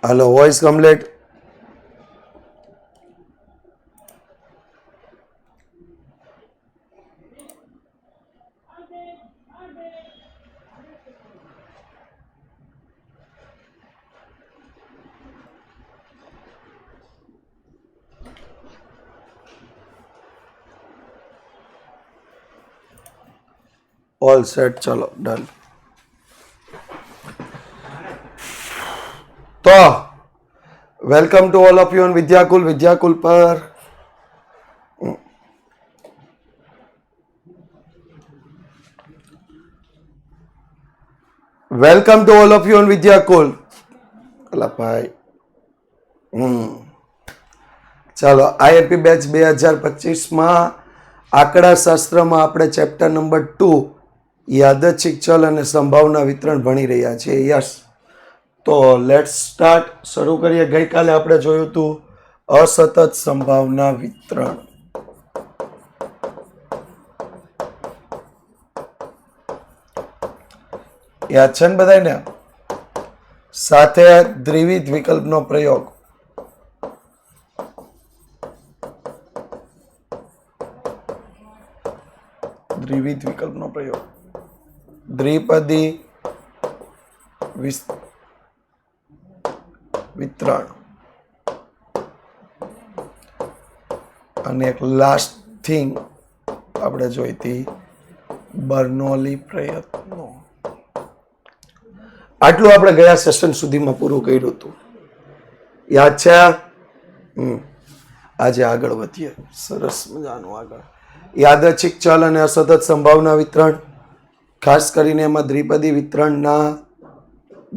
Hello voice complete all set चलो done तो welcome to all of you on Vidyakul पर welcome to all of you on Vidyakul અલા ભાઈ ચાલો આઈએપી બેચ 2025 આંકડા શાસ્ત્રમાં આપણે ચેપ્ટર નંબર 2 યાદચ્છિક ચલ અને સંભાવના વિતરણ ભણી રહ્યા છીએ યસ તો લેટ્સ સ્ટાર્ટ શરૂ કરીએ ગઈકાલે આપણે જોયું હતું અસતત સંભાવના વિતરણ યાદ છે ને બધાને સાથે દ્વિવિધ વિકલ્પનો પ્રયોગ દ્વિવિધ વિકલ્પનો પ્રયોગ દ્વિપદી વિતરણ અને એક લાસ્ટ થિંગ આપણે જોઈતી બર્નોલી પ્રયત્નો આટલું આપણે ગયા સેશન સુધીમાં પૂરું કર્યું હતું યાદ છે આજે આગળ વધીએ સરસ મજાનું આગળ યાદચ્છિક ચલ અને અસતત સંભાવના વિતરણ ખાસ કરીને એમાં દ્વિપદી વિતરણના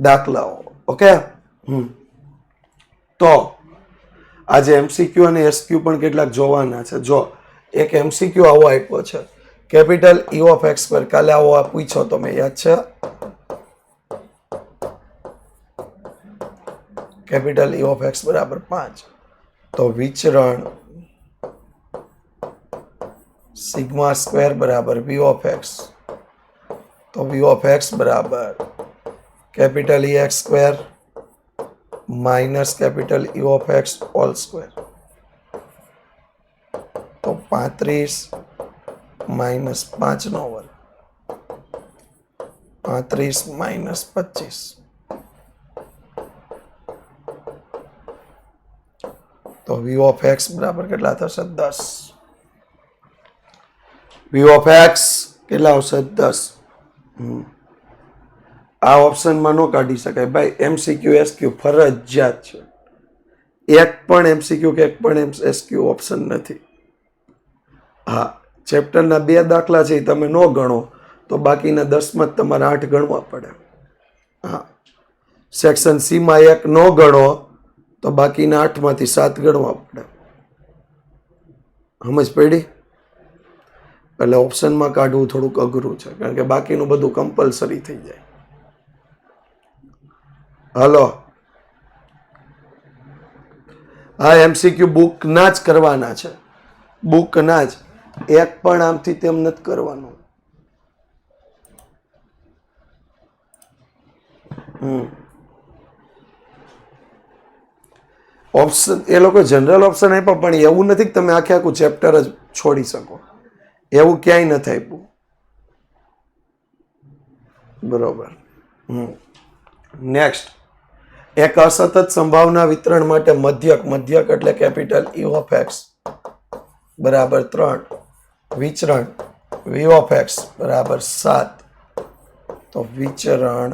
દાખલાઓ ઓકે તો આજે એમસીક્યુ અને એસક્યુ પણ કેટલાક જોવાના છે જો એક એમસીક્યુ આવો આપ્યો છે કેપિટલ ઈ ઓફ એક્સ પર કાલે આવો પૂછો તમે યાદ છે કેપિટલ ઈ ઓફ એક્સ બરાબર 5 તો વિચરણ સિગ્મા સ્ક્વેર બરાબર વી ઓફ એક્સ તો વી ઓફ એક્સ બરાબર capital E x square minus capital E of X whole square તો 35 માઇનસ 5 નો વર્ગ 35 માઇનસ 25 તો વી ઓફ એક્સ બરાબર કેટલા થશે 10 વી ઓફ એક્સ કેટલા આવશે 10 આ ઓપ્શનમાં નો કાઢી શકાય ભાઈ એમસીક્યુ એસક્યુ ફરજિયાત છે એક પણ એમસીક્યુ કે એક પણ એસક્યુ ઓપ્શન નથી હા ચેપ્ટરના 2 દાખલા છે તમે નો ગણો તો બાકીના 10 માં તમારે 8 ગણવા પડે હા સેક્શન સી માં 1 નો ગણો તો બાકીના 8 માંથી 7 ગણવા પડે સમજ પડી એટલે ઓપ્શનમાં કાઢવું થોડુંક અઘરું છે કારણ કે બાકીનું બધું કમ્પલસરી થઈ જાય હલો હા એમસીક્યુ બુક ના જ કરવાના છે બુક ના જ એક પણ આમથી તેમ નથી કરવાનું ઓપ્શન એ લોકો જનરલ ઓપ્શન આપ્યા પણ એવું નથી કે તમે આખે આખું ચેપ્ટર જ છોડી શકો એવું ક્યાંય નથી આપ્યું બરોબર નેક્સ્ટ એક અસતત સંભાવના વિતરણ માટે મધ્યક એટલે કેપિટલ ઈ ઓફ એક્સ બરાબર 3 વિચરણ વી ઓફ એક્સ બરાબર 7 તો વિચરણ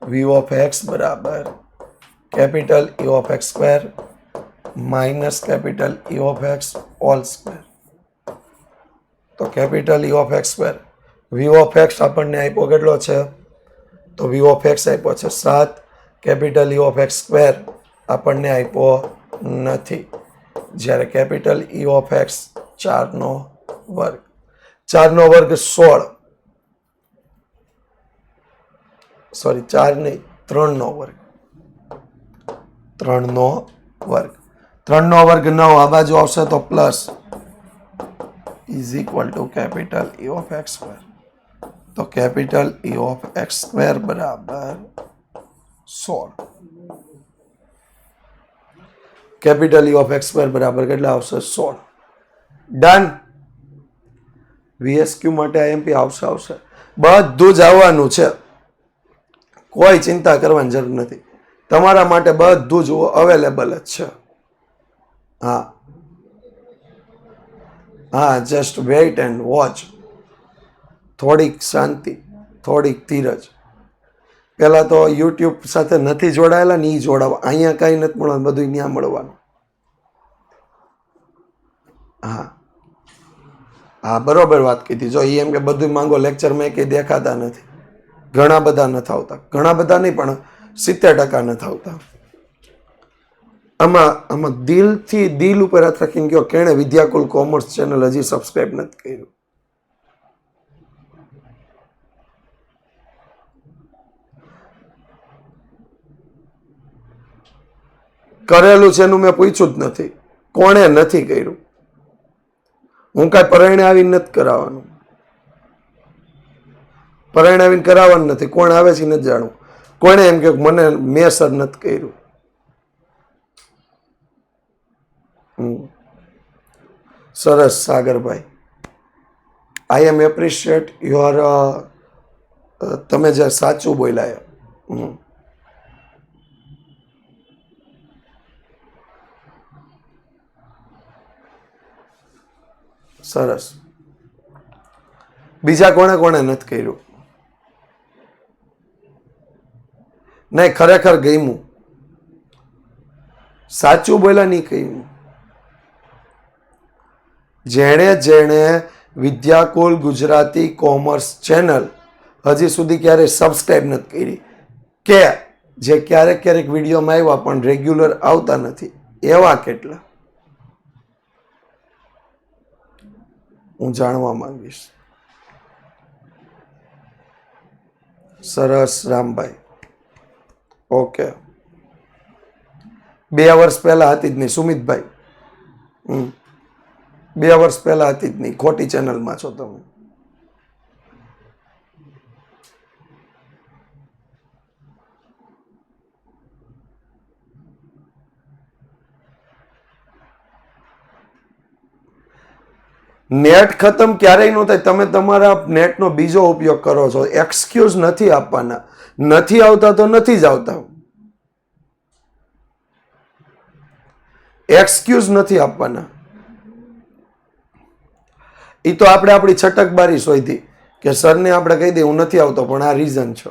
વી ઓફ એક્સ બરાબર capital E of X square minus capital E of X whole square તો capital E of X square V of X આપણને આપ્યો કેટલો છે તો વી ઓફ એક્સ આપ્યો છે 7 capital E of X square આપણને આપ્યો નથી જ્યારે કેપિટલ ઈ ઓફ એક્સ 4 નો વર્ગ 4 નો વર્ગ 16 સોરી 4 નહીં 3 નો વર્ગ 3 નો વર્ગ 3 નો વર્ગ 9 આ બાજુ આવશે તો plus is equal to capital E of X square તો capital E of X square બરાબર 16. Capital E of X square બરાબર કેટલા આવશે? 16. ડન. VSQ માટે IMP આવશે. બધું જ આવવાનું છે, કોઈ ચિંતા કરવાની જરૂર નથી. તમારા માટે બધું જ અવેલેબલ જ છે. હા, જસ્ટ વેઇટ એન્ડ વોચ. થોડીક શાંતિ, થોડીક ધીરજ. પેલા તો યુટ્યુબ સાથે નથી જોડાયેલા ને એ જોડાવા. અહીંયા કાંઈ નથી મળવાનું, બધું ત્યાં મળવાનું. હા, બરોબર વાત કીધી. જો એમ કે બધું માંગો લેક્ચરમાં કંઈ દેખાતા નથી. ઘણા બધા નથી આવતા, ઘણા બધા નહીં પણ 70% નથી આવતા. આમાં દિલ ઉપર હાથ રાખીને કહો, કેણે વિદ્યાકુલ કોમર્સ ચેનલ હજી સબસ્ક્રાઇબ નથી કર્યું? કરેલું છે એનું મેં પૂછ્યું જ નથી. કોણે નથી કર્યું? હું કાંઈ પરણે આવીને નથી કરાવવાનું. પરણે આવીને કરાવવાનું નથી. કોણ આવે છે નથી જાણવું. કોણે એમ કે મને મેં સર નથી કર્યું. સરસ સાગરભાઈ, આઈ એમ એપ્રિશિએટ યોર, તમે જે સાચું બોલ્યા. સરસ. બીજા કોણે કોણે નથી કર્યું? નહીં, ખરેખર ગમ્યું. સાચું બોલ્યા નહીં કહ્યું. જેણે વિદ્યાકુલ ગુજરાતી કોમર્સ ચેનલ હજી સુધી ક્યારેય સબસ્ક્રાઇબ નથી કરી, કે જે ક્યારેક વિડીયોમાં આવ્યા પણ રેગ્યુલર આવતા નથી, એવા કેટલા હું જાણવા માંગીશ. સરસ રામભાઈ, ઓકે. 2 વર્ષ પહેલા હતી જ નહીં સુમિતભાઈ. 2 વર્ષ પહેલા હતી જ નહીં. ખોટી ચેનલમાં છો તમે. નેટ ખતમ ક્યારેય ન થાય. તમે તમારા નેટનો બીજો ઉપયોગ કરો છો. એક્સક્યુઝ નથી આપવાના. નથી આવતા તો નથી જ આવતા. એક્સક્યુઝ નથી આપવાના. એ તો આપણે આપણી છટકબારી શોધી કે સરને આપણે કહી દઈએ હું નથી આવતો પણ આ રીઝન છે.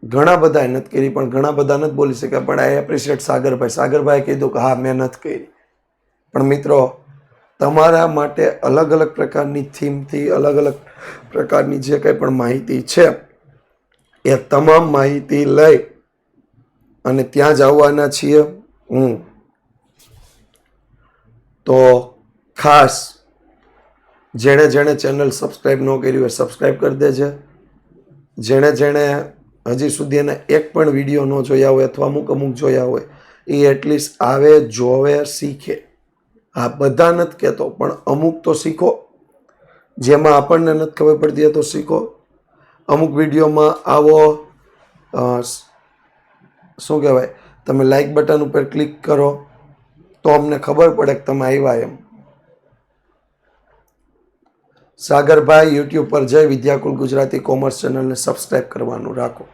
ઘણા બધા નથી કરી, પણ ઘણા બધા નથી બોલી શક્યા. પણ આઈ એપ્રિશિએટ સાગરભાઈ. સાગરભાઈ કીધું કે હા મેં નથી કરી. પણ મિત્રો, તમારા માટે અલગ અલગ પ્રકારની થીમથી અલગ અલગ પ્રકારની જે કંઈ પણ માહિતી છે એ તમામ માહિતી લઈ અને ત્યાં જ આવવાના છીએ. તો ખાસ જેણે ચેનલ સબસ્ક્રાઈબ ન કર્યું હોય સબસ્ક્રાઈબ કરી દેજે. જેણે હજી સુધી એના એક પણ વિડીયો ન જોયા હોય અથવા અમુક જોયા હોય એ એટલીસ્ટ આવે, જોવે, શીખે. આ બધા નથી કહેતો પણ અમુક તો શીખો. જેમાં આપણને નથી ખબર પડતી એ તો શીખો. અમુક વિડીયોમાં આવો, શું કહેવાય, તમે લાઈક બટન ઉપર ક્લિક કરો તો અમને ખબર પડે કે તમે આવ્યા એમ. સાગરભાઈ, યુટ્યુબ પર જઈ વિદ્યાકુલ ગુજરાતી કોમર્સ ચેનલને સબસ્ક્રાઈબ કરવાનું રાખો.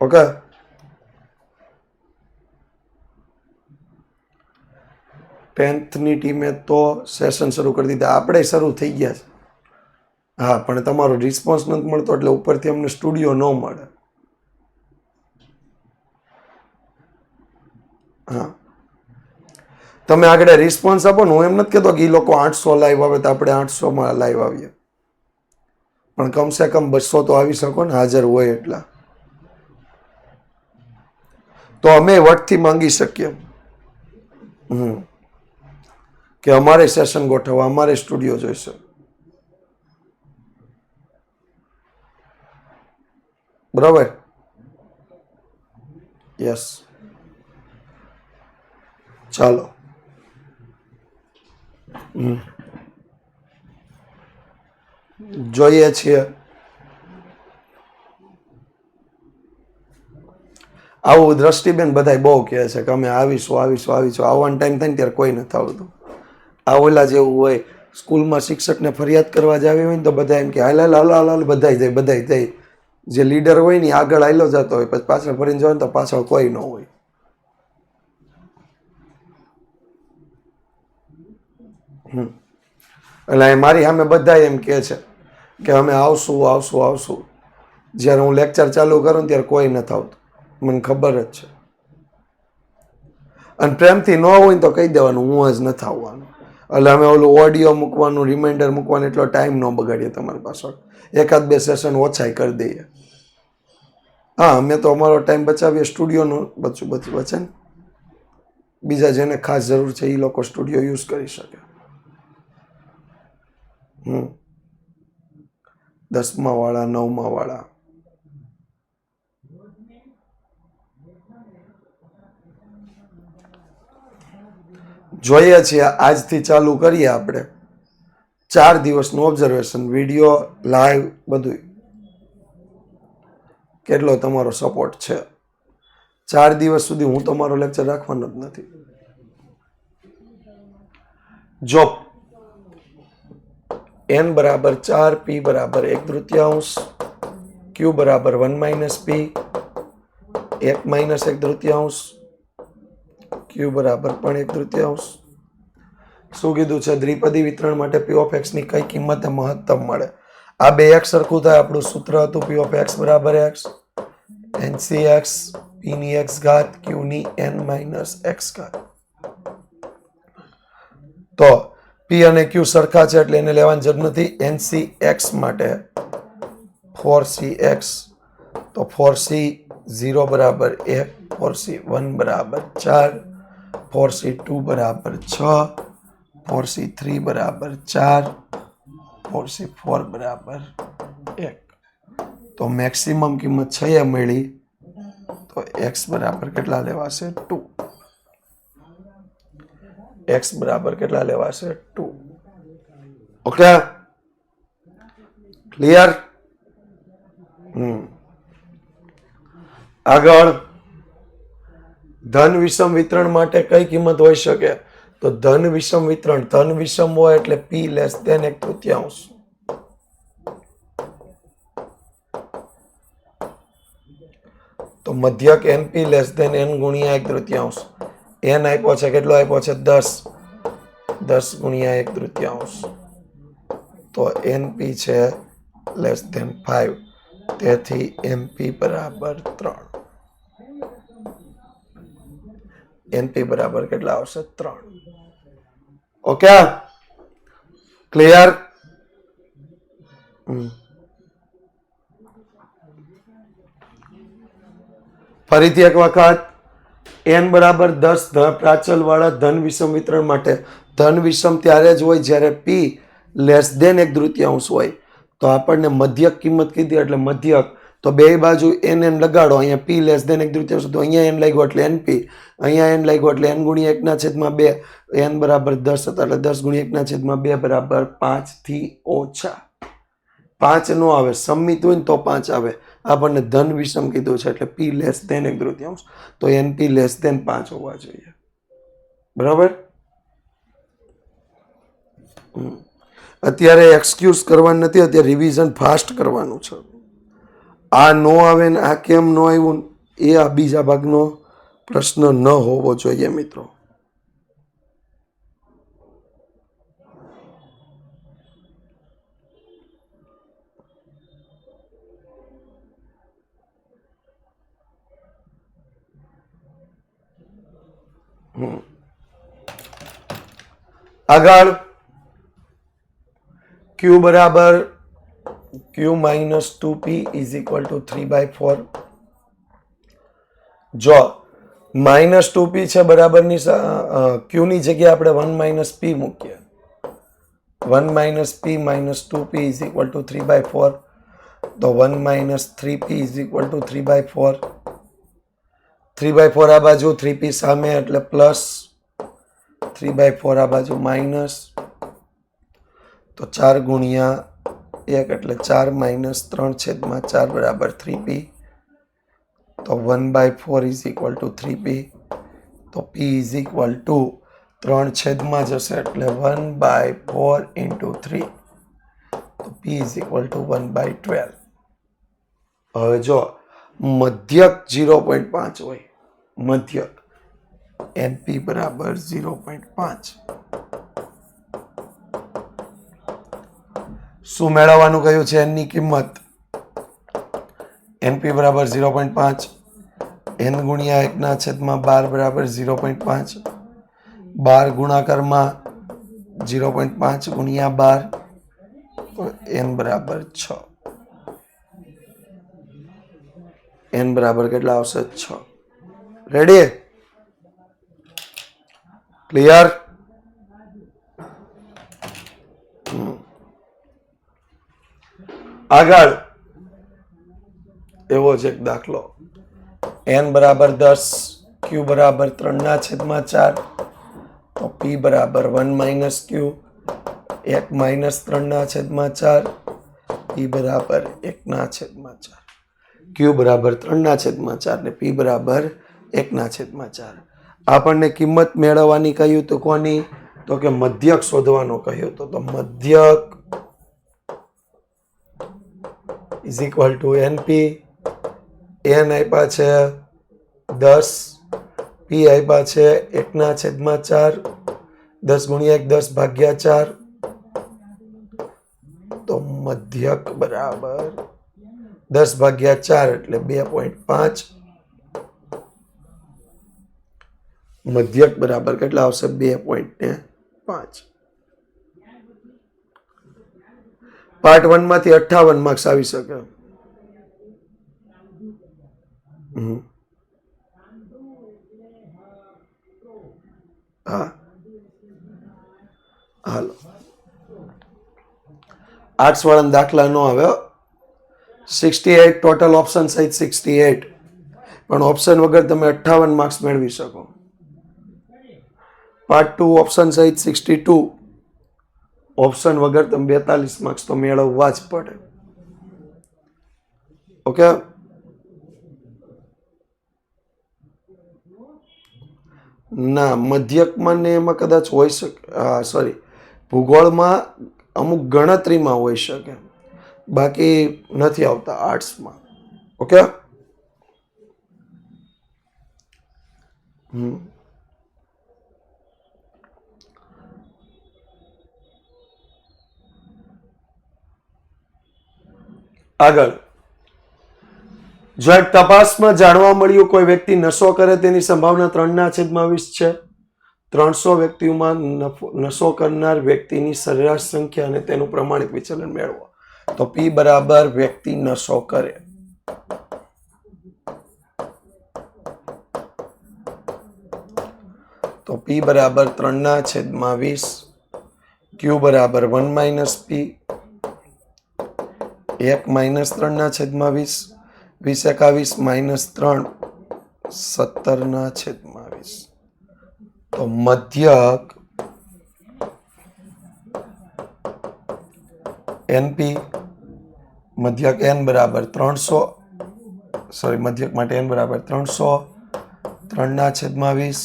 ઓકે. ટેન્થની ટીમે તો સેશન શરૂ કરી દીધા. આપણે શરૂ થઈ ગયા છે. હા, પણ તમારો રિસ્પોન્સ નથી મળતો એટલે ઉપરથી અમને સ્ટુડિયો ન મળે. હા, તમે આગળ રિસ્પોન્સ આપો ને. હું એમ નથી કહેતો કે એ લોકો 800 લાઈવ આવે તો આપણે 800માં લાઈવ આવીએ, પણ કમસે કમ 200 તો આવી શકો ને, હાજર હોય એટલા. તો અમે વટથી માંગી શકીએ કે અમારે સેશન ગોઠવવા, અમારે સ્ટુડિયો જોઈશે. બરાબર? યસ. ચાલો જોઈએ છીએ. આવું દ્રષ્ટિબેન બધાય બહુ કહે છે કે અમે આવીશું આવીશું આવીશું, આવવાનો ટાઈમ થાય ને ત્યારે કોઈ નથી આવતું. આ ઓલા જેવું હોય, સ્કૂલમાં શિક્ષકને ફરિયાદ કરવા જાવી હોય ને તો બધા એમ કે હાલ હાલ હાલ હાલ હાલ બધાય જાય. જે લીડર હોય ને આગળ હાલો જતો હોય, પછી પાછળ ફરીને જવાનું તો પાછળ કોઈ ન હોય. એટલે મારી સામે બધા એમ કહે છે કે અમે આવશું આવશું આવશું. જ્યારે હું લેક્ચર ચાલુ કરું ત્યારે કોઈ નથી આવતું, મને ખબર જ છે. અને પ્રેમથી ન હોય ને તો કહી દેવાનું હું જ નથી આવવાનું. એટલે અમે ઓલું ઓડિયો મૂકવાનું, રિમાઇન્ડર મૂકવાનું એટલો ટાઈમ ન બગાડીએ તમારી પાછળ. 1-2 સેશન ઓછાઈ કરી દઈએ. હા, અમે તો અમારો ટાઈમ બચાવીએ, સ્ટુડિયોનું બચે ને. બીજા જેને ખાસ જરૂર છે એ લોકો સ્ટુડિયો યુઝ કરી શકે. 10મા વાળા, 9મા વાળા. જોઈએ છીએ, આજથી ચાલુ કરીએ આપણે 4 દિવસનું ઓબ્ઝર્વેશન, વિડીયો, લાઈવ, બધું. કેટલો તમારો સપોર્ટ છે. 4 દિવસ સુધી હું તમારો લેક્ચર રાખવાનો જ નથી. જો n બરાબર 4, p બરાબર 1/3, q બરાબર 1 - p, 1 - 1/3, q બરાબર પણ 1/3. શું કીધું છે? દ્વિપદી વિતરણ માટે p of x ની કઈ કિંમતે મહત્તમ મળે? આ બે એક સરખું થાય. આપણું સૂત્ર હતું p of x બરાબર x, NCx, p ની x ઘાત, q ની n - x ઘાત. તો p અને q સરખા છે એટલે એને લેવાની જરૂર નથી. NCx માટે 4cx, તો 4c 0 બરાબર 1, 4c 1 બરાબર 4, 4c2 બરાબર 6, 4c3 બરાબર 4, 4c4 બરાબર 1. તો મેક્સિમમ કિંમત 6 મળી. તો x બરાબર કેટલા લેવાશે? 2. x બરાબર કેટલા લેવાશે? 2. Okay, clear? આગળ, ધન વિષમ વિતરણ માટે કઈ કિંમત હોઈ શકે? તો ધન વિષમ વિતરણ, ધન વિષમ હોય એટલે p લેસ ધેન 1/3. તો મધ્યક np લેસ ધેન n ગુણ્યા 1/3. n આપ્યો છે, કેટલો આપ્યો છે? 10. 10 ગુણ્યા 1/3. તો np છે લેસ ધેન 5. તેથી np બરાબર 3. np બરાબર કેટલા આવશે? 3. Okay, clear? ફરીથી એક વખત, n બરાબર 10 પ્રાચલ વાળા ધન વિષમ વિતરણ માટે, ધન વિષમ ત્યારે જ હોય જ્યારે p લેસ ધેન 1/3 હોય. તો આપણને મધ્યક કિંમત કીધી એટલે મધ્યક, તો બે બાજુ n લગાડો. અહીંયા p લેસ ધેન 1/3, તો અહીંયા n લાગ્યો એટલે np, અહીંયા n લાગ્યો એટલે n ગુણ્યા 1/2. n બરાબર 10 હતા એટલે 10 ગુણ્યા 1/2 બરાબર 5 થી ઓછા. 5 નો આવે, સમિત હોય ને તો 5 આવે. આપણને ધન વિષમ કીધું છે એટલે p લેસ ધેન 1/3, તો np લેસ ધેન 5 હોવા જોઈએ. બરાબર? અત્યારે એક્સક્યુઝ કરવાનું નથી, અત્યારે રિવિઝન ફાસ્ટ કરવાનું છે. આ નો આવે ને આ કેમ ન આવ્યું એ આ બીજા ભાગનો પ્રશ્ન ન હોવો જોઈએ મિત્રો. આગળ, q બરાબર q - 2p is equal two 3/4. જો -2p છે બરાબરની q ની જગ્યાએ આપણે 1 - p મૂકીએ. 1 - p - 2p is equal two 3/4. તો 1 minus 3p is equal two 3/4. 3/4 આ બાજુ, 3p સામે એટલે પ્લસ, 3/4 આ બાજુ માઇનસ. તો 4 ગુણ્યા 1 એટલે 4 માઇનસ 3/4 બરાબર 3p. તો 1/4 ઇઝ ઇક્વલ ટુ 3p. તો p ઇઝ ઇક્વલ ટુ 3 જશે એટલે 1/4 ઇન્ટુ 3. તો p ઇઝ ઇક્વલ ટુ 1/12. હવે જો મધ્યક 0.5 હોય, મધ્યક NP બરાબર 0.5. શું મેળવવાનું કહ્યું છે? n ની કિંમત. NP બરાબર 0.5. n ગુણ્યા 1/12 બરાબર 0.5. 12 ગુણાકારમાં 0.5 ગુણ્યા 12, તો n બરાબર 6. n બરાબર કેટલા આવશે? 6. રેડી? ક્લિયર? આગળ એવો જ એક દાખલો. n બરાબર 10, q બરાબર 3/4, તો p બરાબર 1 માઇનસ q, 1 માઇનસ 3/4, p બરાબર 1/4. q બરાબર 3/4 ને p બરાબર 1/4. આપણને કિંમત મેળવવાની કહ્યું તો કોની? તો કે મધ્યક શોધવાનું કહ્યું તો મધ્યક is equal to NP. n આપ્યા છે 10, p આપ્યા છે 1/4, 10 ગુણ્યા 1 10/4. તો મધ્યક બરાબર 10/4 એટલે 2.5. મધ્યક બરાબર કેટલા આવશે? 2.5. પાર્ટ 1 માંથી 58 માર્ક્સ આવી શકે. હા, હાલો. આર્ટ્સ વાળા દાખલા નો આવે. 68 ટોટલ ઓપ્શન સહિત 68, પણ ઓપ્શન વગર તમે 58 માર્ક્સ મેળવી શકો. પાર્ટ 2 ઓપ્શન સહિત 62, ઓપ્શન વગર તમે 42 માર્ક્સ તો મેળવવા જ પડે. ઓકે? ના, મધ્યકમાં ને એમાં કદાચ હોઈ શકે. સોરી, ભૂગોળમાં અમુક ગણતરીમાં હોઈ શકે, બાકી નથી આવતા આર્ટ્સમાં. ઓકે? આગળ, જો એક તપાસમાં જાણવા મળ્યું કોઈ વ્યક્તિ નશો કરે તેની સંભાવના 3/20 છે. 300 વ્યક્તિઓમાં નશો કરનાર વ્યક્તિની સરેરાશ સંખ્યા અને તેનું પ્રમાણિત વિચલન મેળવો. તો p બરાબર વ્યક્તિ નશો કરે. તો p બરાબર 3/20, q બરાબર 1 માઇનસ p, 1 માઇનસ 3/20, 20 21 માઇનસ 3, 17/20. તો મધ્યક NP, મધ્યક n બરાબર 300, સોરી, મધ્યક માટે n બરાબર 300, 3/20,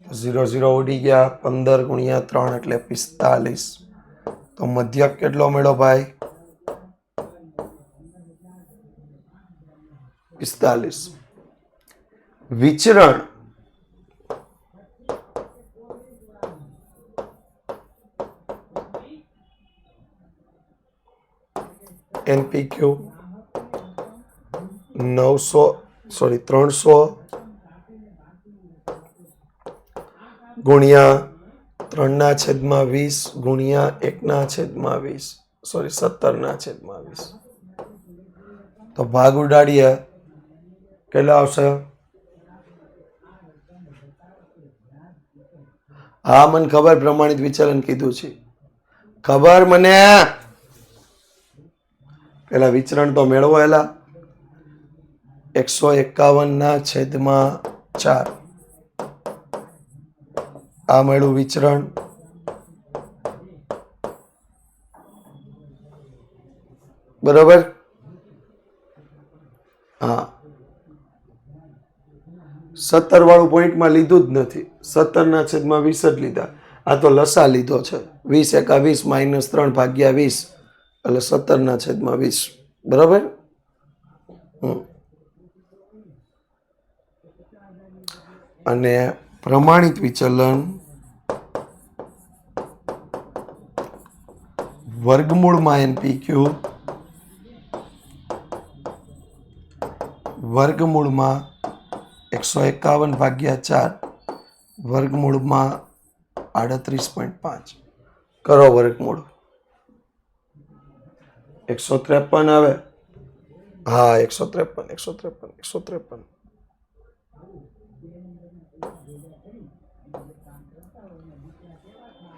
0 0 ઉડી ગયા, 15 ગુણ્યા 3 એટલે 45. તો મધ્યક કેટલો મળ્યો ભાઈ? 45. વિચરણ NPQ 300 ગુણ્યા 3/20 ગુણ્યા 1/20, સોરી 17/20. તો ભાગ ઉડાડીએ, કેટલા આવશે? હા, મને ખબર, પ્રમાણિત વિચલન કીધું છે, ખબર મને. પેલા વિચરણ તો મેળવેલા 151/4 આ મળ્યું વિચરણ. બરાબર. હા 17 વાળું પોઈન્ટમાં લીધું જ નથી. 17/20 જ લીધા. આ તો લસા લીધો છે. 20 × 20 - 3/20 એટલે 17/20. બરાબર. અને પ્રમાણિત વિચલન વર્ગમૂળમાં NPQ વર્ગમૂળમાં 151/4 વર્ગમૂળમાં 38.5 કરો વર્ગમૂળ. 153 આવે. હા 153.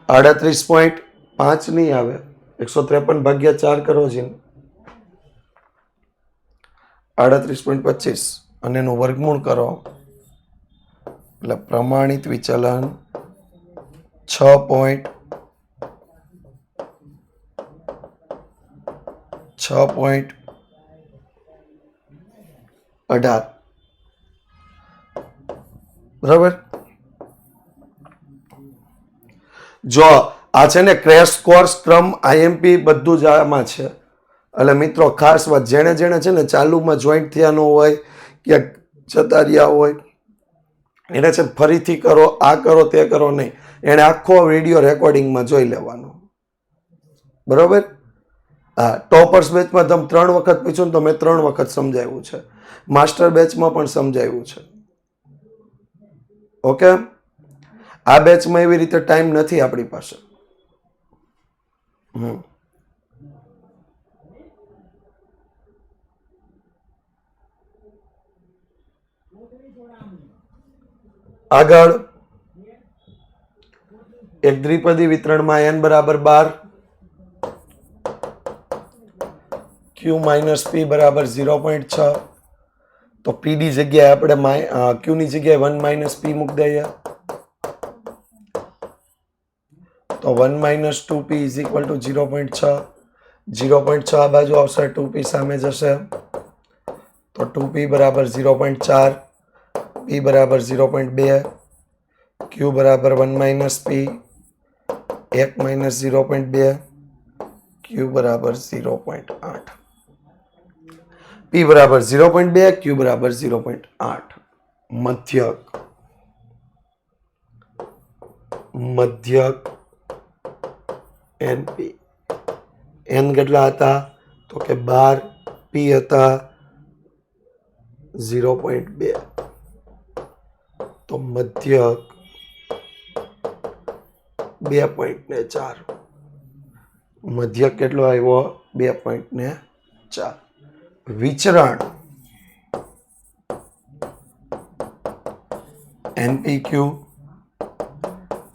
38.5 નહીં આવે. 153/4 કરો છે 38.25 અને એનું વર્ગમૂળ કરો એટલે પ્રમાણિત વિચલન 6.18. બરાબર. જો આ છે ને ક્રેશ કોર્સ ક્રમ IMP બધું જ આમાં છે. એટલે મિત્રો ખાસ વાત, જેણે છે ને ચાલુમાં જોઈન્ટ થયા ન હોય કે જતા રહ્યા હોય એને છે ફરીથી કરો, આ કરો તે કરો નહીં. એને આખો વિડીયો રેકોર્ડિંગમાં જોઈ લેવાનો. બરોબર. હા ટોપર્સ બેચમાં તમે 3 વખત પૂછ્યું ને તો મેં 3 વખત સમજાવ્યું છે. માસ્ટર બેચમાં પણ સમજાવ્યું છે. ઓકે. આ બેચમાં એવી રીતે ટાઈમ નથી આપણી પાસે. આગળ એક દ્વિપદી વિતરણમાં n બરાબર 12, q માઇનસ p બરાબર 0.6. તો p ની જગ્યાએ આપણે q ની જગ્યાએ 1 માઇનસ p મૂકી દઈએ. તો 1 minus 2p is equal two 0.6. 0.6 આ બાજુ આવશે, 2p સામે જશે. તો 2p બરાબર 0.4, p બરાબર 0.2, q બરાબર 1 માઇનસ p, 1 માઇનસ 0.2, q બરાબર 0.8. p બરાબર 0.2, q બરાબર 0.8. મધ્યક NP. n કેટલા હતા તો કે 12, p હતા 0.2. તો મધ્યક 2.4. મધ્યક કેટલો આવ્યો 2.4. વિચરણ NPQ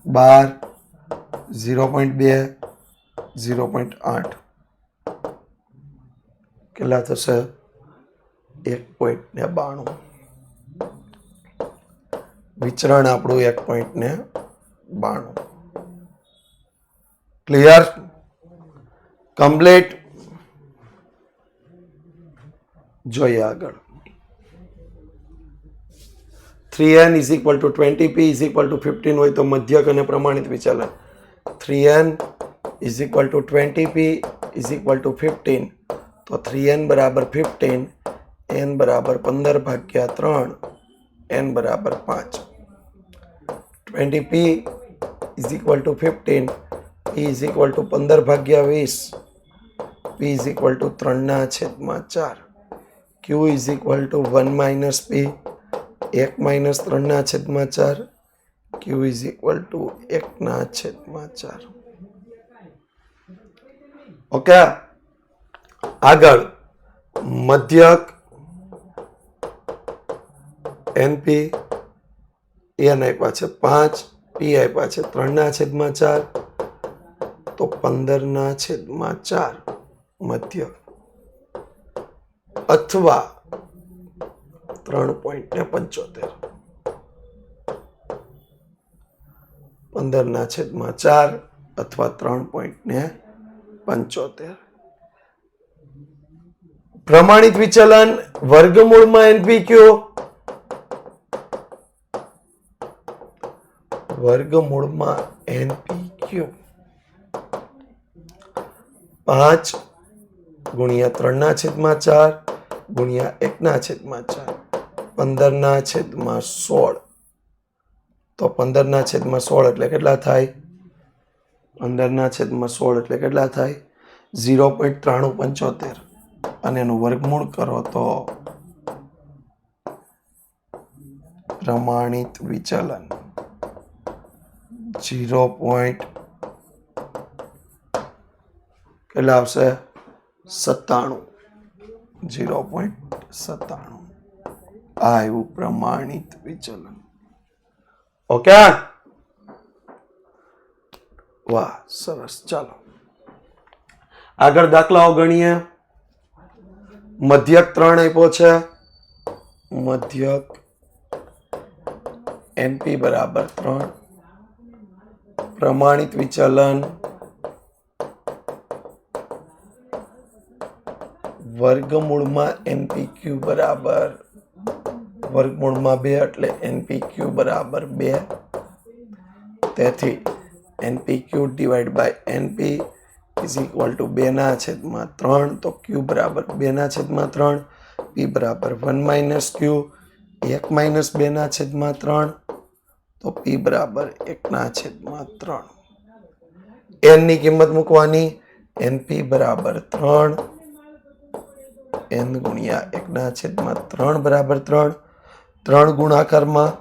12, 0.2, 0.8 કેટલા થશે 1.92. વિચરણ આપણું 1.92. ક્લિયર? કમ્પ્લીટ. જોઈએ આગળ. 3n is equal two 20p is equal two 15 હોય તો મધ્યક અને પ્રમાણિત વિચલન. 3n is equal two 20p is equal two 15. તો 3n બરાબર 15, n બરાબર 15/3, n બરાબર 5. 20p is equal two 15, p is equal two 15/20, p is equal two 3/4. q is equal to 1 minus p, 1 minus 3/4, q is equal two 1/4. Okay. આગળ મધ્યક NP, n આપ્યા છે 5, p આપ્યા છે 3/4, તો 15/4 મધ્યક. અથવા 3.75 15/4 અથવા 3.75 પ્રમાણિત વિચલન વર્ગમૂળમાં એનપીક્યુ વર્ગમૂળમાં એનપીક્યુ 5 ગુણ્યા 3/4 ગુણ્યા 1/4 15/16 તો 15/16 એટલે કેટલા થાય 15/16 એટલે કેટલા થાય 0.9375 અને એનું વર્ગમૂળ કરો તો પ્રમાણિત વિચલન 0. કેટલા આવશે 97 0.97 આ આવ્યું પ્રમાણિત વિચલન ઓકે વાહ સરસ ચાલો આગળ દાખલાઓ ગણીએ મધ્યક 3 આપ્યો છે મધ્યક એનપી બરાબર 3 પ્રમાણિત વિચલન વર્ગમૂળમાં એનપીક્યુ બરાબર વર્ગમૂળમાં 2 એટલે એનપીક્યુ બરાબર 2 તેથી NPQ divide by NP is equal to 2/3 તો ક્યુ બરાબર 2/3 પી બરાબર 1 માઇનસ ક્યુ 1 - 2/3 તો પી બરાબર 1/3 એન ની કિંમત મૂકવાની એનપી બરાબર 3 એન ગુણ્યા 1/3 બરાબર 3 ગુણાકારમાં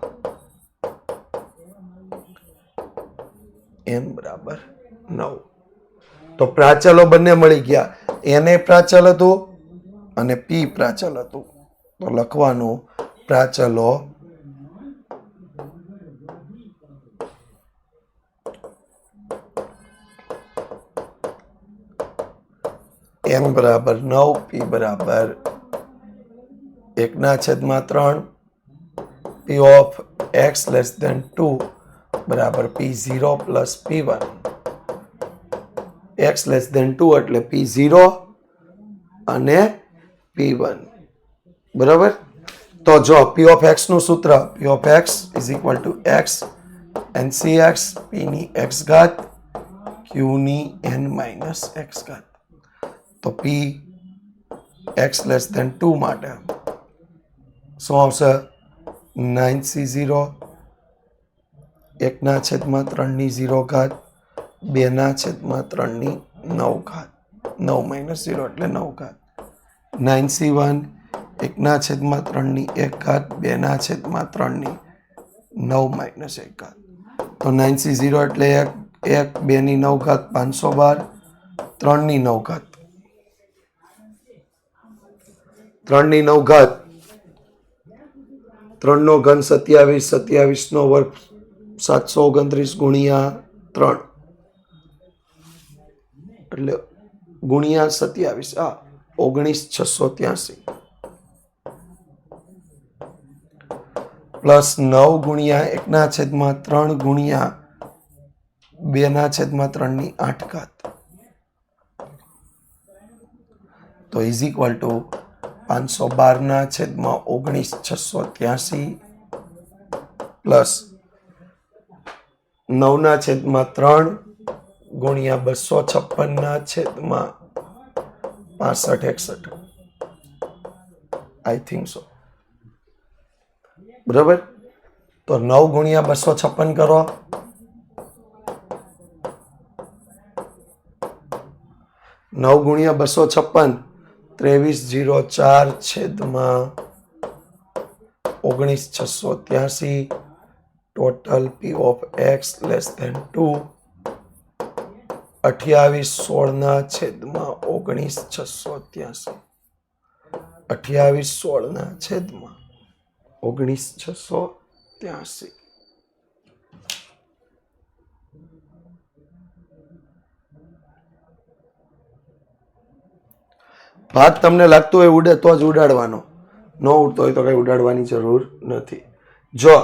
એન બરાબર 9 તો પ્રાચલો બંને મળી ગયા એને પ્રાચલ હતું અને પી પ્રાચલ હતું તો લખવાનું પ્રાચલો એન બરાબર 9 પી બરાબર 1/3 P of x less than 2 બરાબર P0 plus P1 x less than 2 એટલે P0 અને P1 બરાબર તો જો P ઓફ x નું સૂત્ર P ઓફ x is equal two x NCX P ની x ઘાત Q ની n માઇનસ x ઘાત તો P x લેસ ધેન 2 માટે શું આવશે 9C0 1/3 ની 0 ઘાત 2/3 ની 9 ઘાત 9 માઇનસ 0 એટલે 9 ઘાત 9C1 1/3 ની 1 ઘાત 2/3 ની 9 માઇનસ 1 ઘાત તો 9C0 એટલે 1 2 ની 9 ઘાત 512 3 ની 9 ઘાત 3 ની 9 ઘાત 3 નો ઘન 27 27 નો વર્ગ 729 ગુણ્યા 3 એટલે ગુણ્યા 27 આ 19683 પ્લસ 9 ગુણ્યા 1/3 ગુણ્યા 2/3 ની 8 ઘાત તો ઇઝ ઇક્વલ ટુ 512/19683 પ્લસ 9/3 ગુણ્યા 256/6561 આઈ થિંક સો બરાબર તો 9 ગુણ્યા 256 કરો 9 ગુણ્યા 256 2304/19683 ટોટલ P ઓફ x લેસ ધેન 2 28/16/19683 28/16/19683 ભાગ તમને લાગતું હોય ઉડે તો જ ઉડાડવાનો, ન ઉડતો હોય તો કઈ ઉડાડવાની જરૂર નથી. જો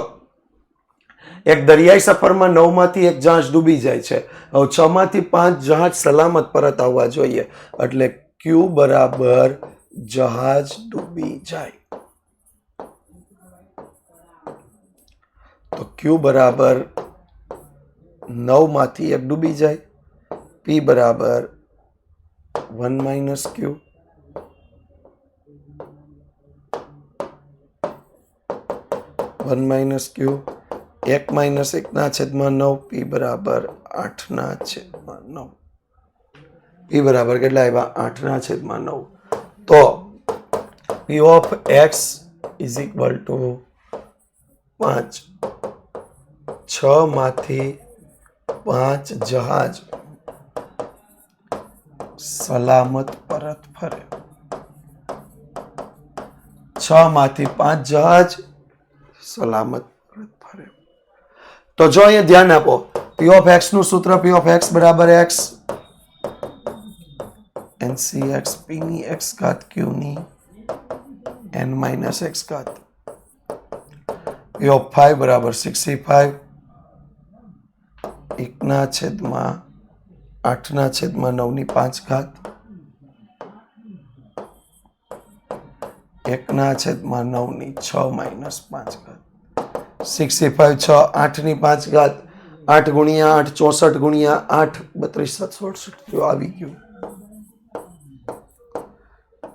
એક દરિયાઈ સફરમાં 9 માંથી 1 જહાજ ડૂબી જાય છે, હવે 6 માંથી 5 જહાજ સલામત પરત આવવા જોઈએ, એટલે Q બરાબર જહાજ ડૂબી જાય. તો Q બરાબર 9 માંથી 1 ડૂબી જાય, P બરાબર 1 માઇનસ Q, વન માઇનસ ક્યુ, 1 માઇનસ 1/9, P બરાબર 8/9. P બરાબર કેટલા આવ્યા? 8/9. તો P ઓફ x ઇઝ ઇક્વલ ટુ 5. 6 માંથી 5 જહાજ સલામત પરત ફરે. 6 માંથી 5 જહાજ સલામત પરત ફરે. તો જો અહીંયા ધ્યાન આપો, P ઓફ x નું સૂત્ર P ઓફ x બરાબર x NCX P ની x ઘાત Q ની n માઇનસ x ઘાત. P ઓફ 5 બરાબર 65 1/8/9 ની 5 ઘાત 1/9 ની 6 માઇનસ 5 ઘાત. 65 6 8 ની 5 ઘાત 8 ગુણ્યા 8 64 ગુણ્યા 8 32 768 આવી ગયું.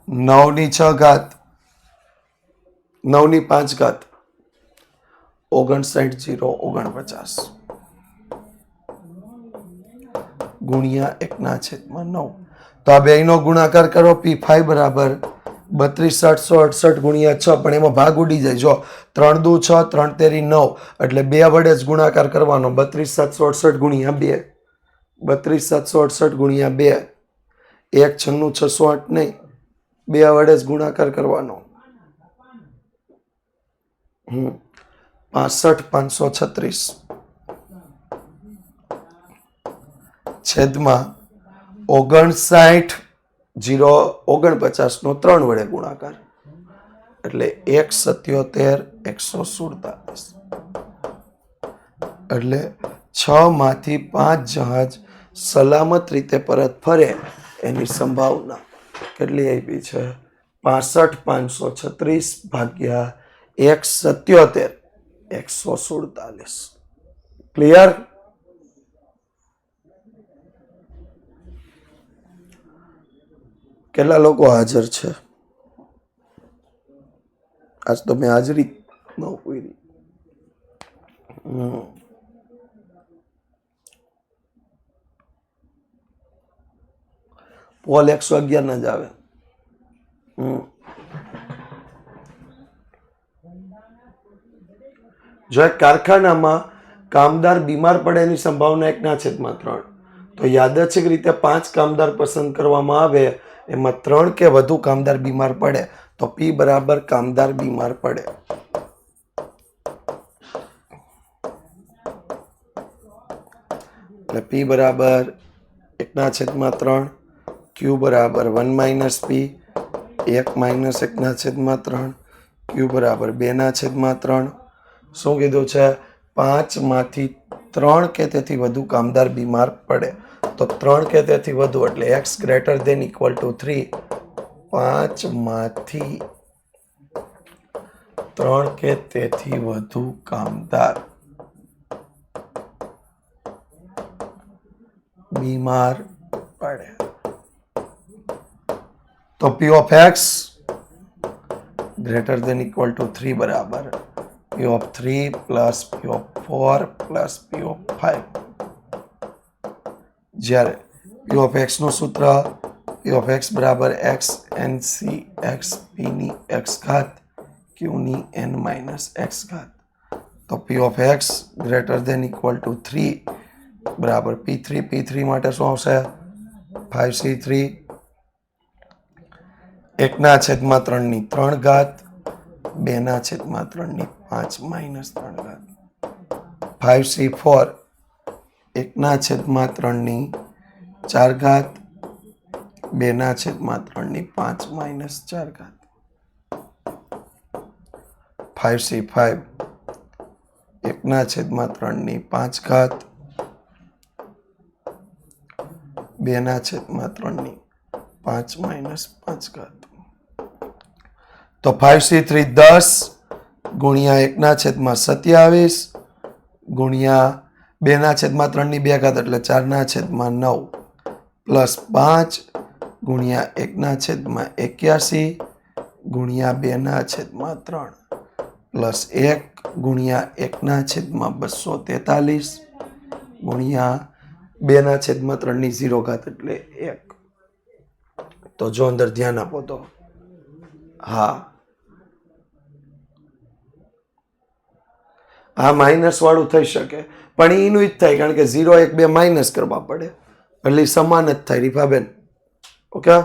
9 ની 6 ઘાત 9 ની 5 ઘાત 59 0 49 ગુણ્યા 1/9. તો આ બેયનો ગુણાકાર કરો. P5 બરાબર 32 768 ગુણ્યા 6, પણ એમાં ભાગ ઉડી જાય. જો 3 દુ 6 3 તેરી 9, એટલે 2 વડે જ ગુણાકાર કરવાનો. 32 768 ગુણ્યા 2, 32 768 ગુણ્યા 2, 1 96 608 નહીં, 2 વડે જ ગુણાકાર કરવાનો. 65 536 છેદમાં 59 0 49 નો 3 વડે ગુણાકાર, એટલે 177 147. એટલે 6 માંથી 5 જહાજ સલામત રીતે પરત ફરે એની સંભાવના કેટલી આપી છે? 65 536 ભાગ્યા 177 147. ક્લિયર? કેટલા લોકો હાજર છે? આજ તો મેં હાજરી ન પૂરી. પોલ 111 ના જ આવે. જો એક કારખાનામાં કામદાર બીમાર પડે એની સંભાવના 1/3, તો યાદચ્છિક રીતે 5 કામદાર પસંદ કરવામાં આવે, એમાં 3 કે વધુ કામદાર બીમાર પડે, તો P બરાબર કામદાર બીમાર પડે. એટલે P બરાબર 1/3, Q બરાબર 1 માઇનસ P, 1 માઇનસ 1/3, Q બરાબર 2/3. શું કીધું છે? 5 માંથી 3 કે તેથી વધુ કામદાર બીમાર પડે, તો 3 કે તેથી વધુ એટલે x greater than equal to 3. 5 માંથી 3 કે તેથી વધુ કામદાર બીમાર પડે, તો P of x greater than equal to 3 બરાબર P of 3 plus P of 4 plus P of 5. જ્યારે P of x નું સૂત્ર P of x બરાબર x NCX P ની x ઘાત Q ની n માઇનસ x ઘાત. તો P of x greater than equal to 3 બરાબર P3 માટે શું આવશે? 5C3 1/3 ની 3 ઘાત 2/3 ની 5 માઇનસ 3 ઘાત. 5C4 1/3 ની 4 ઘાત 2/3 માઇનસ 4 ઘાત 5C5 1/3 ઘાત 2/3 5 માઇનસ 5 ઘાત. તો 5C3 10 ગુણ્યા 1/27 ગુણ્યા 2/3 ઘાત એટલે 4/9 પ્લસ 5 ગુણ્યા 1/81 ગુણ્યા 2/3 પ્લસ 1 ગુણ્યા 1/243 ગુણ્યા 2/3 0 ઘાત એટલે 1. તો જો અંદર ધ્યાન આપો તો હા આ માઇનસ વાળું થઈ શકે પણ એનું જ થાય કારણ કે 0 1 2 માઇનસ કરવા પડે એટલે સમાન જ થાય રીફાબેન. ઓકે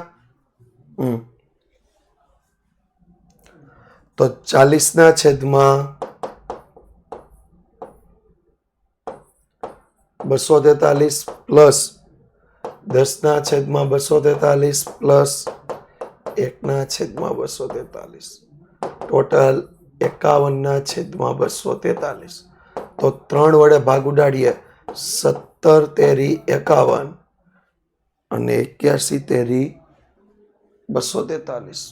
તો 40/243 પ્લસ 10/243 પ્લસ 1/243 ટોટલ 51/243. તો 3 વડે ભાગ ઉડાડીએ 17 તેરી 51 અને 81 તેરી 243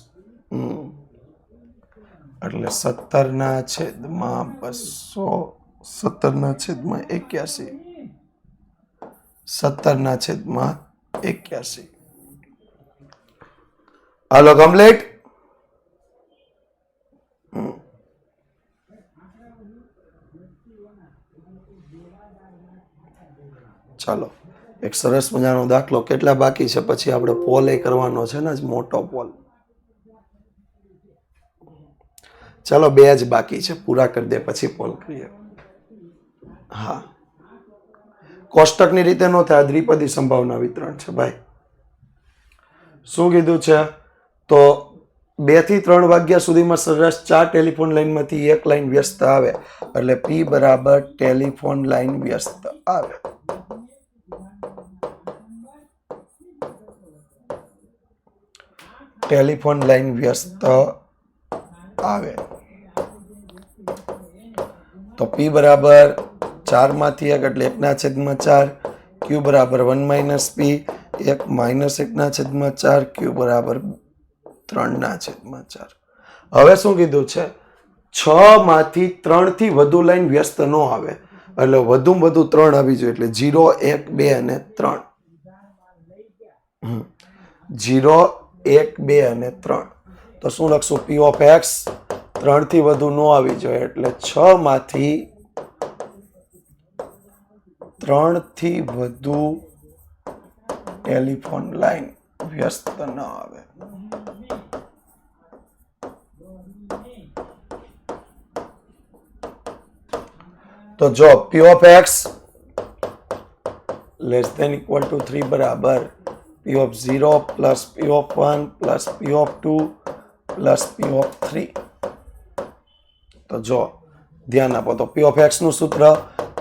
એટલે 17/281 17/81. હાલો કમ્પ્લીટ. ચાલો એક સરસ મજાનો દાખલો કેટલા બાકી છે પછી આપણે પોલ એ કરવાનો છે ને મોટો પોલ. ચાલો 2 જ બાકી છે પૂરા કરી દે પછી પોલ કરીએ. હા કોષ્ટકની રીતે નો થાય દ્વિપદી સંભાવના વિતરણ છે ભાઈ. શું કીધું છે તો 2 થી 3 વાગ્યા સુધીમાં સરેરાશ 4 ટેલિફોન લાઈનમાંથી એક લાઈન વ્યસ્ત આવે એટલે P બરાબર ટેલિફોન લાઈન વ્યસ્ત આવે. ટેલિફોન લાઈન વ્યસ્ત આવે તો P બરાબર 4 માંથી 1 એટલે 1/4 Q બરાબર 1 - P 1 - 1/4 Q બરાબર 3/4. હવે શું કીધું છે 6 માંથી 3 થી વધુ લાઈન વ્યસ્ત ન આવે એટલે વધુમાં વધુ 3 આવી જોઈએ એટલે 0 1 2 અને 3 0 1 2 અને 3. તો શું લખશું P of X 3 થી વધુ ન આવી જોઈએ એટલે 6 માંથી 3 થી વધુ ટેલિફોન લાઈન વ્યસ્ત ન આવે. તો જો P of X less than equal to 3 બરાબર P of 0 plus P of 1 plus P of 2 plus P of 3. તો જો ધ્યાન આપો તો P of X નું સૂત્ર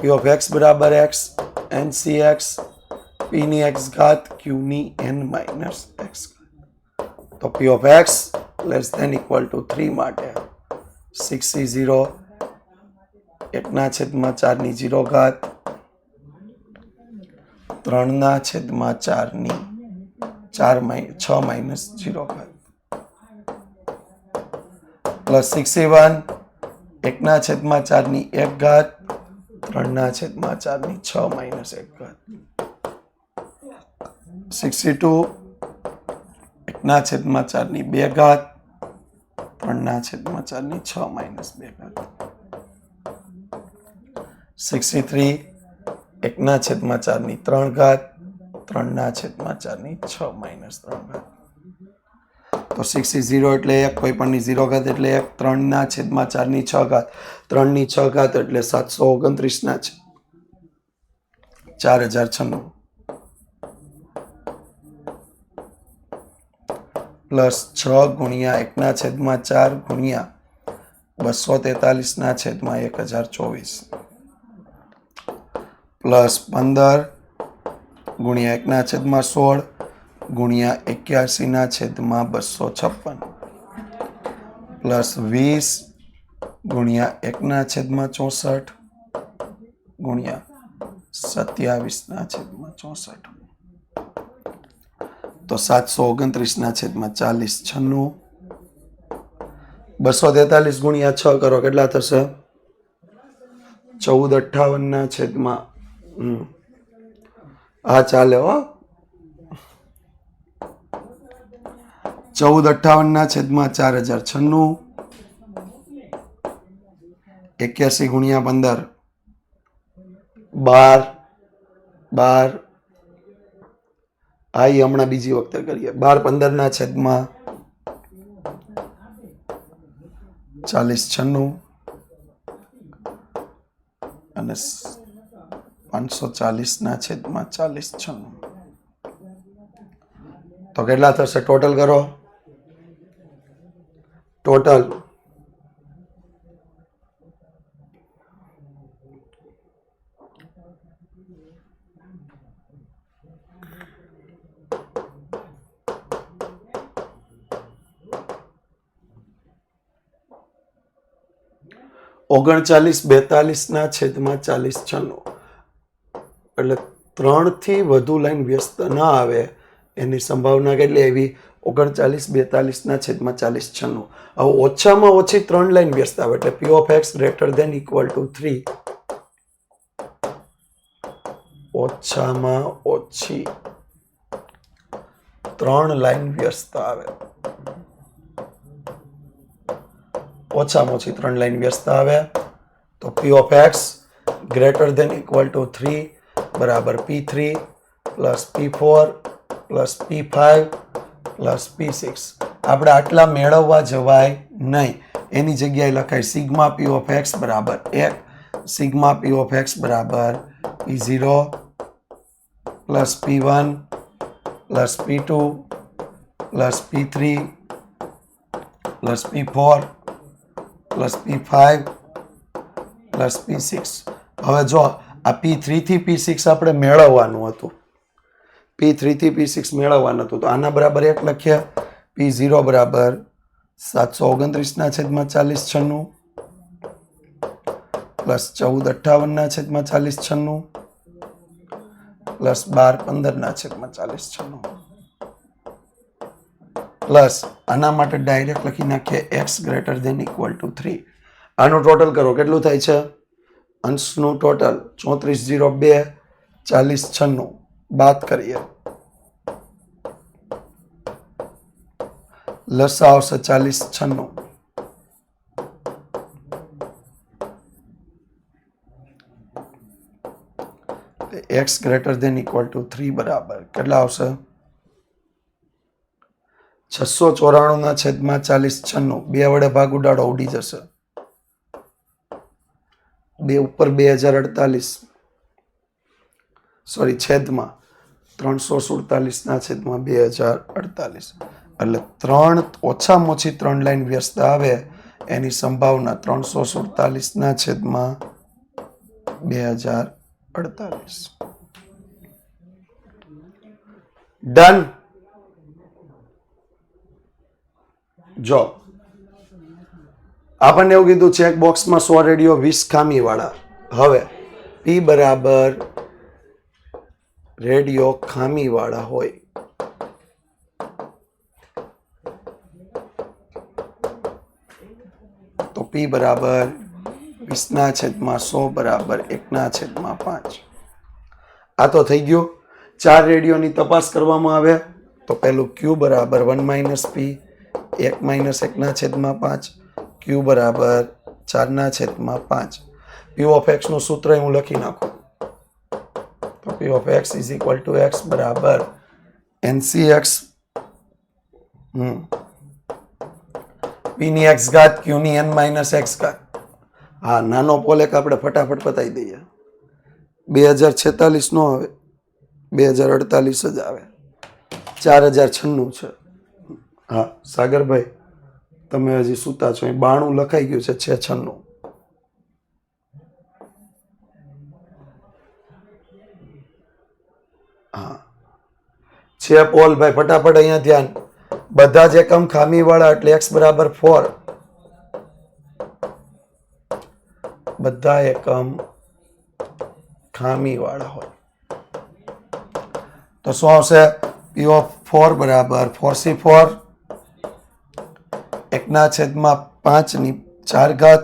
P of X બરાબર X NCX P ની X ઘાત Q ની N minus X ઘાત. તો P of X less than equal to 3 માટે 6C0 1/4 ની 0 ઘાત 3/4 ની 6 minus 0 ઘાત પ્લસ 6C1 1/4 ની 1 ઘાત 3/4 ની 6 minus 1 ઘાત 6C2 1/4 ની 2 ઘાત 3/4 ની 6 minus 2 ઘાત 6C3 1/4 ની 3 ઘાત 3/4 ની 6 minus 3 ઘાત. તો 6C0 એટલે 1 કોઈ પણ ની 0 ઘાત એટલે 1 3/4 ની 6 ઘાત 3 ની 6 ઘાત એટલે 729 4096 પ્લસ 6 ગુણ્યા 1/4 ગુણ્યા 243/1024 પ્લસ 15 ગુણ્યા 1/16 ગુણ્યા 81/256 પ્લસ 20 ગુણ્યા 1/64 ગુણ્યા 27/64 તો 729/40 243 ગુણ્યા 6 કરો કેટલા થશે 1458 હા ચાલે હો 1458/4096 81 ગુણ્યા 15 12 આ હમણાં બીજી વખતે કરીએ 12/15/4096 અને 540/4096 તો કેટલા થશે ટોટલ કરો ટોટલ 39/42/4096 એટલે 3 થી વધુ લાઈન વ્યસ્ત ન આવે એની સંભાવના કેટલી આવી 39/42/4096 હવે ઓછામાં ઓછી 3 લાઈન વ્યસ્ત આવે એટલે p of x greater than equal to 3 ઓછામાં ઓછી 3 લાઈન વ્યસ્ત આવે ઓછામાં ઓછી 3 લાઈન વ્યસ્ત આવે તો p of x greater than equal to 3 બરાબર p3 plus p4 plus p5 plus p6 આપણે આટલા મેળવવા જવાય નહીં એની જગ્યાએ લખાય સિગ્મા p of x બરાબર 1 સિગ્મા p of x બરાબર p0 plus p1 plus p2 plus p3 plus p4 plus p5 plus p6 હવે જો આ p3 થી p6 આપણે મેળવવાનું હતું p3 થી p6 મેળવવાનું હતું તો આના બરાબર 1 લખ્યા p0 બરાબર 729/4096 પ્લસ 1458/4096 પ્લસ 1215/4096 પ્લસ આના માટે ડાયરેક્ટ લખી નાખીએ x greater than equal to 3 આનું ટોટલ કરો કેટલું થાય છે અંશનું ટોટલ 3402/4096 બાદ કરીએ લસા આવશે 4096 x greater than equal to 3 બરાબર કેટલા આવશે 694/4096 બે વડે ભાગ ઉડાડો ઉડી જશે બે ઉપર 2048 સોરી છેદમાં 347/2048 એટલે 3 ઓછામાં ઓછી 3 લાઈન વ્યસ્ત આવે એની સંભાવના 347/2048 ડન જો આપણને એવું કીધું ચેક બોક્સમાં 100 રેડિયો 20 ખામી વાળા હવે p બરાબર રેડિયો ખામી વાળા હોય તો p બરાબર 20/100 બરાબર 1/5 આ તો થઈ ગયું 4 રેડિયોની તપાસ કરવામાં આવે તો પહેલું q બરાબર 1 - p 1 - 1/5 q બરાબર 4/5 p of x નું સૂત્ર હું લખી નાખું તો p of x is equal to x બરાબર ncx p ની x ઘાત q ની n - x ઘાત હા નાનો પોલ એક આપણે ફટાફટ પતાવી દઈએ 2046 નો આવે 2048 જ આવે 4096 છે હા સાગરભાઈ તમે હજી સૂતા છો 92 લખાઈ ગયું છે 696 હા છે પોલ ભાઈ ફટાફટ અહીંયા ધ્યાન. બધા જ એકમ ખામી વાળા એટલે x બરાબર 4. બધા એકમ ખામી વાળા હોય તો શું આવશે? p of 4 બરાબર 4c4 1/5 4/5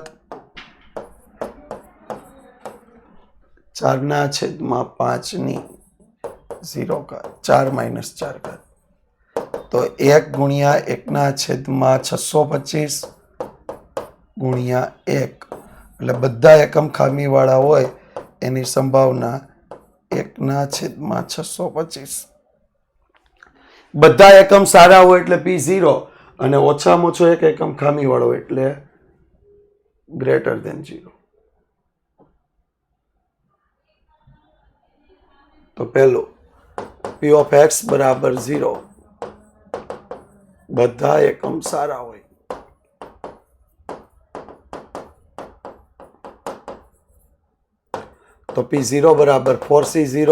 0 4 માઇનસ 4 તો 1 ગુણ્યા 1/625 ગુણ્યા 1 એટલે બધા એકમ ખામી વાળા હોય એની સંભાવના 1/625. બધા એકમ સારા હોય એટલે p0 અને ઓછામાં ઓછો એક એકમ ખામી વાળો એટલે ગ્રેટર ધેન 0. તો પહેલું p of x બરાબર 0 બધા એકમ સારા હોય. તો p0 બરાબર 4c0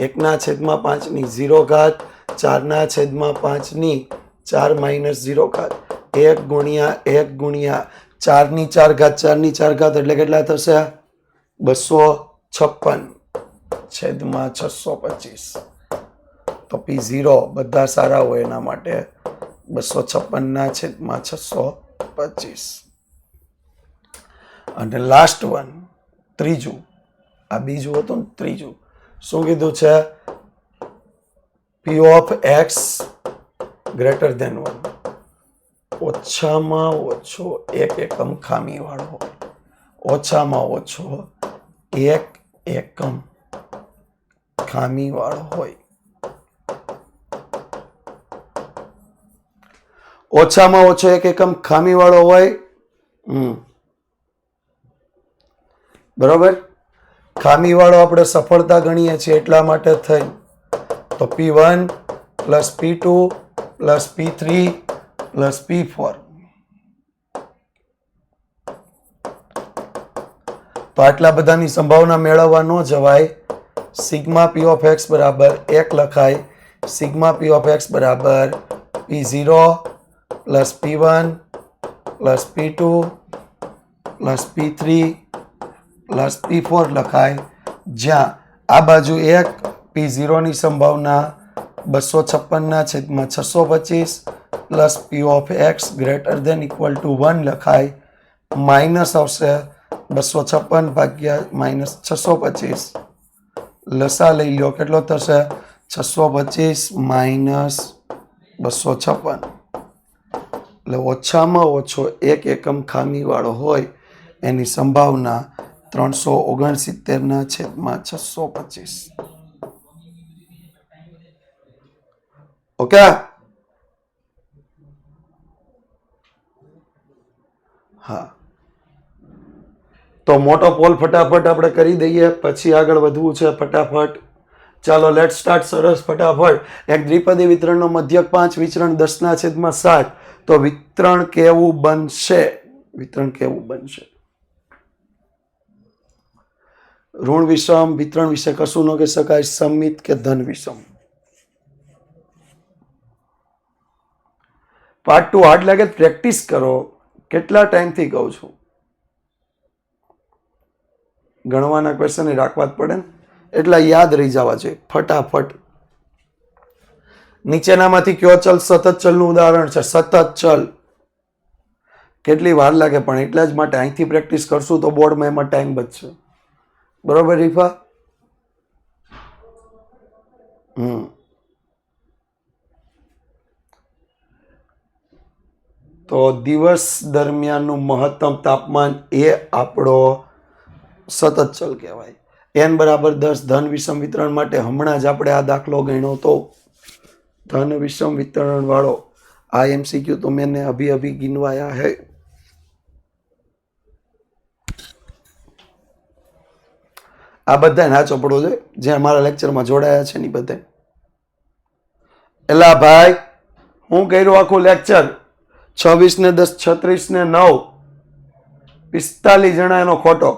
1/5 0 ઘાત 4/5 4 માઇનસ 0 ઘાત 1 ગુણ્યા 4 ઘાત 4 ઘાત એટલે કેટલા થશે? 256/625. તો p0 બધા સારા હોય એના માટે 256/625. અને લાસ્ટ વન ત્રીજું, આ બીજું હતું ને ત્રીજું શું કીધું છે? p of x greater than 1 ઓછામાં ઓછો એક એકમ ખામી વાળો હોય. ઓછામાં ઓછો એક એકમ ખામી વાળો હોય. ઓછામાં ઓછો એક એકમ ખામી વાળો હોય. બરોબર. ખામી વાળો આપણે સફળતા ગણીએ છીએ એટલા માટે થઈ. તો p1 plus p2 plus p3 plus p4. તો આટલા બધાની સંભાવના મેળવવા ન જવાય. સિગ્મા p of x બરાબર 1 લખાય. સિગ્મા p of x બરાબર p0 plus p1 plus p2 plus p3 plus p4 લખાય. જ્યાં આ બાજુ 1 p0 ની સંભાવના 256/625 plus p of x greater than equal to 1 લખાય. માઇનસ આવશે 256 ભાગ્યા માઇનસ 625. લસા લઈ લો કેટલો થશે? 625 માઇનસ 256 એટલે ઓછામાં ઓછો એક એકમ ખામી વાળો હોય એની સંભાવના 369/625. ઓકે. હા, તો મોટો પોલ ફટાફટ આપણે કરી દઈએ, પછી આગળ વધવું છે ફટાફટ. ચાલો લેટ સ્ટાર્ટ. સરસ ફટાફટ. એક દ્વિપદી વિતરણનો મધ્યક 5 વિચરણ 10/7. તો વિતરણ કેવું બનશે? વિતરણ કેવું બનશે? ઋણ વિષમ વિતરણ વિશે કશું ન કહી શકાય. સમિત કે ધન વિષમ. પાર્ટ 2 હાર્ડ લાગે પ્રેક્ટિસ કરો. કેટલા ટાઈમથી કહું છું? ગણવાના ક્વેશ્ચન રાખવા જ પડે ને, એટલા યાદ રહી જવા જોઈએ ફટાફટ. નીચેનામાંથી કયો ચલ સતત ચલનું ઉદાહરણ છે? સતત ચલ. કેટલી વાર લાગે પણ એટલા જ માટે અહીંથી પ્રેક્ટિસ કરશું તો બોર્ડમાં એમાં ટાઈમ બચશે. બરોબર રીફા? તો દિવસ દરમિયાનનું મહત્તમ તાપમાન એ આપણો સતત ચલ કહેવાય. n બરાબર 10 ધન વિષમ વિતરણ માટે હમણાં જ આપણે આ દાખલો ગણ્યો તો ધન વિષમ વિતરણ વાળો. આ MCQ તો मैंने अभी अभी गिनवाया है. આ બધા ના ચોપડો છે જે અમારા લેક્ચરમાં જોડાયા છે ની બધા. એલા ભાઈ હું કર્યું આખું લેક્ચર 26 ને 10 36 ને 9 45 જણા એનો ખોટો.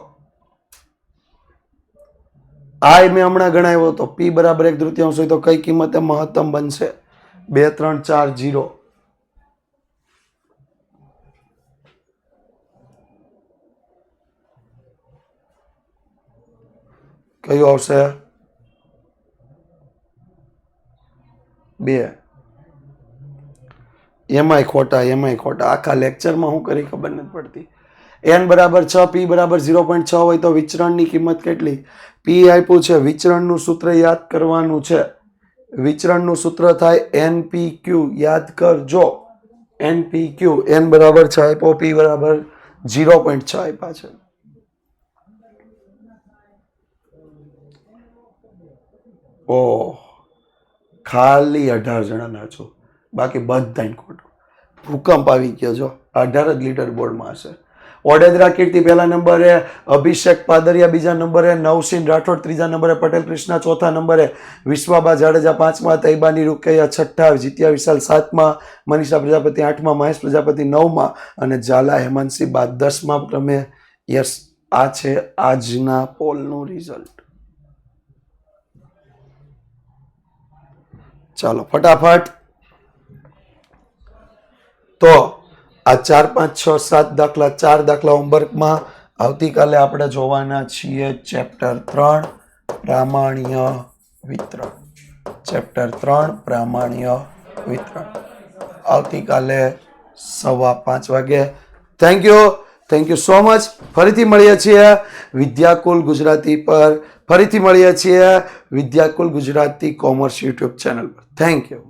આઈ મેં હમણાં ગણાવ્યો હતો પી બરાબર 1/3 હોય તો કઈ કિંમતે મહત્તમ બનશે? 2 3 4 0. કયું આવશે? 2. એમાંય ખોટા. આખા લેક્ચરમાં હું કરી ખબર નથી પડતી. n બરાબર 6, p બરાબર 0.6 હોય તો વિચરણની કિંમત કેટલી? p આપ્યું છે, વિચરણનું સૂત્ર યાદ કરવાનું છે. વિચરણનું સૂત્ર થાય npq. યાદ કરજો, npq. n બરાબર 6 આપ્યો, p બરાબર 0.6 આપ્યા છે. ઓહ, ખાલી 18 જણાના છો, બાકી બધાને ખોટું. ભૂકંપ આવી ગયો. જો 18 જ લીટર બોર્ડમાં હશે. ઓડેદરા કીર્તિ પહેલા નંબરે, અભિષેક પાદરિયા બીજા નંબરે, નવસીન રાઠોડ ત્રીજા નંબરે, પટેલ કૃષ્ણા ચોથા નંબરે, વિશ્વાબા જાડેજા પાંચમા, તૈબાની રૂકૈયા છઠ્ઠા, જીત્યા વિશાલ સાતમા, મનીષા પ્રજાપતિ આઠમા, મહેશ પ્રજાપતિ નવમા અને ઝાલા હેમાંશી બાદ 10મા ક્રમે. યસ, આ છે આજના પોલનું રિઝલ્ટ. ચાલો ફટાફટ. તો આ 4 5 6 7 દાખલા, 4 દાખલા હોમવર્કમાં. આવતીકાલે આપણે જોવાના છીએ ચેપ્ટર 3 પ્રામાણ્ય વિતરણ. ચેપ્ટર 3 પ્રામાણ્ય વિતરણ આવતીકાલે 5:15 વાગે. Thank you so much. ફરીથી મળીએ છીએ વિદ્યાકુલ ગુજરાતી પર. ફરીથી મળીએ છીએ Vidyakul Gujarati commerce YouTube channel પર. Thank you.